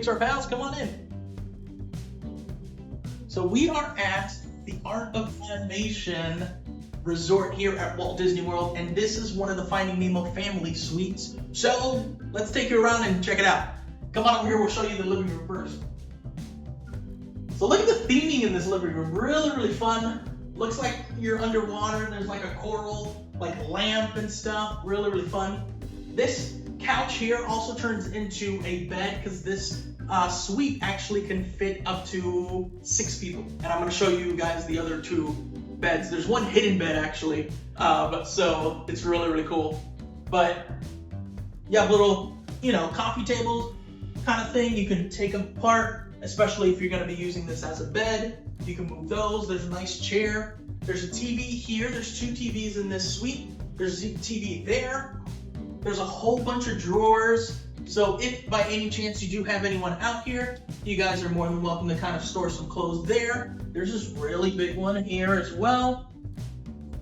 Pixar pals, come on in. So we are at the Art of Animation resort here at Walt Disney World, and this is one of the Finding Nemo Family Suites. So let's take you around and check it out. Come on over here, we'll show you the living room first. So look at the theming in this living room, really fun. Looks like you're underwater, there's like a coral like lamp and stuff, really fun. This couch here also turns into a bed because this suite actually can fit up to 6 people. And I'm gonna show you guys the other 2 beds. There's one hidden bed actually, so it's really cool. But you have little, coffee tables kind of thing. You can take them apart, especially if you're gonna be using this as a bed. You can move those. There's a nice chair. There's a TV here. There's 2 TVs in this suite. There's a TV there. There's a whole bunch of drawers. So if by any chance you do have anyone out here, you guys are more than welcome to kind of store some clothes there. There's this really big one here as well.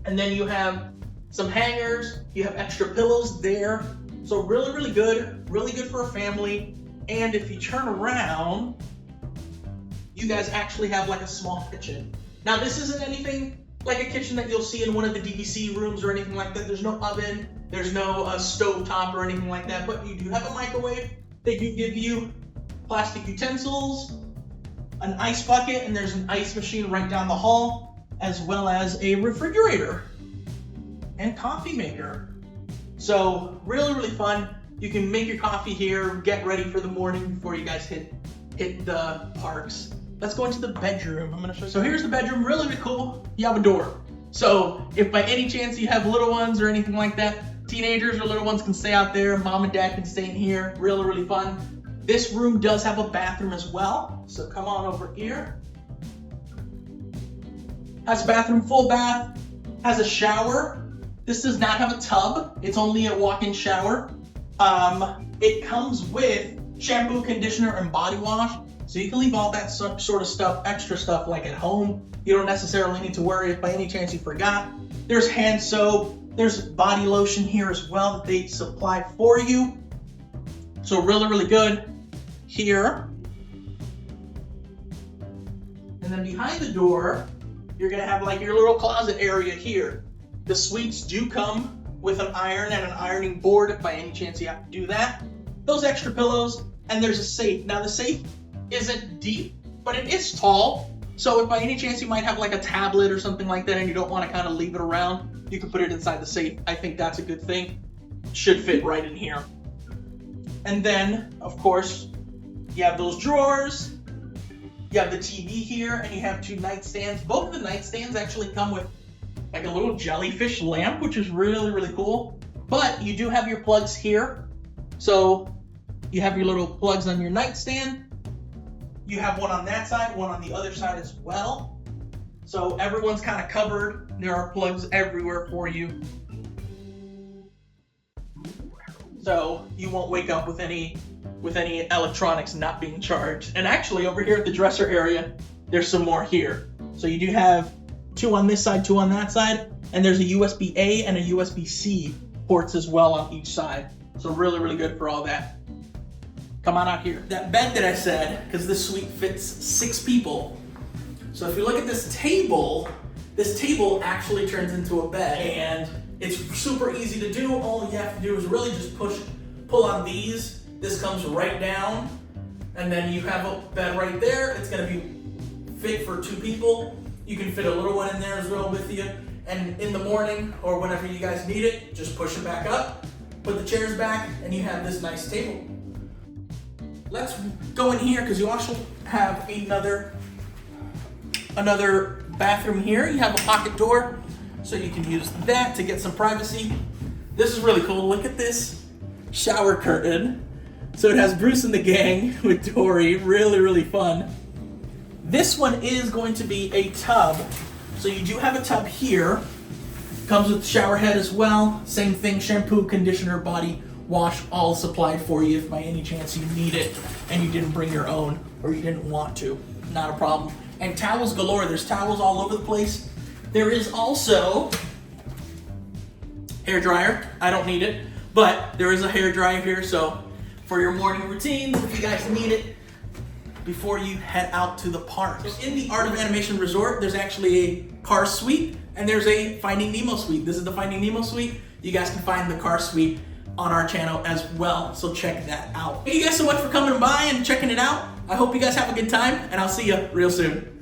And then you have some hangers. You have extra pillows there. So really good for a family. And if you turn around, you guys actually have like a small kitchen. Now this isn't anything like a kitchen that you'll see in one of the DVC rooms or anything like that. There's no oven, there's no stove top or anything like that, but you do have a microwave. They do give you plastic utensils, an ice bucket, and there's an ice machine right down the hall, as well as a refrigerator and coffee maker. So really fun. You can make your coffee here, get ready for the morning before you guys hit the parks. Let's go into the bedroom. I'm gonna show you. So here's the bedroom, really cool. You have a door. So if by any chance you have little ones or anything like that, teenagers or little ones can stay out there, mom and dad can stay in here, really fun. This room does have a bathroom as well. So come on over here. Has a bathroom, full bath, has a shower. This does not have a tub. It's only a walk-in shower. It comes with shampoo, conditioner, and body wash. So you can leave all that sort of stuff, extra stuff like at home. You don't necessarily need to worry if by any chance you forgot. There's hand soap, there's body lotion here as well that they supply for you. So really good here. And then behind the door, you're gonna have like your little closet area here. The suites do come with an iron and an ironing board if by any chance you have to do that. Those extra pillows, and there's a safe. Now the safe isn't deep, but it is tall. So if by any chance you might have like a tablet or something like that and you don't want to kind of leave it around, you can put it inside the safe. I think that's a good thing. Should fit right in here. And then, of course, you have those drawers. You have the TV here, and you have 2 nightstands. Both of the nightstands actually come with like a little jellyfish lamp, which is really cool. But you do have your plugs here. So you have your little plugs on your nightstand. You have one on that side, one on the other side as well. So everyone's kind of covered. There are plugs everywhere for you. So you won't wake up with any electronics not being charged. And actually over here at the dresser area, there's some more here. So you do have 2 on this side, 2 on that side, and there's a USB-A and a USB-C ports as well on each side. So really good for all that. Come on out here. That bed that I said, because this suite fits 6 people. So if you look at this table actually turns into a bed, and it's super easy to do. All you have to do is really just pull on these. This comes right down, and then you have a bed right there. It's gonna be fit for 2 people. You can fit a little one in there as well with you. And in the morning, or whenever you guys need it, just push it back up, put the chairs back, and you have this nice table. Let's go in here because you also have another bathroom here. You have a pocket door, so you can use that to get some privacy. This is really cool. Look at this shower curtain. So it has Bruce and the gang with Dory. Really fun. This one is going to be a tub. So you do have a tub here. Comes with shower head as well. Same thing, shampoo, conditioner, body wash, all supplied for you if by any chance you need it and you didn't bring your own or you didn't want to. Not a problem. And towels galore. There's towels all over the place. There is also hair dryer. I don't need it, but there is a hair dryer here. So for your morning routines, if you guys need it, before you head out to the park. So in the Art of Animation Resort, there's actually a car suite and there's a Finding Nemo suite. This is the Finding Nemo suite. You guys can find the car suite on our channel as well, so check that out. Thank you guys so much for coming by and checking it out. I hope you guys have a good time, and I'll see you real soon.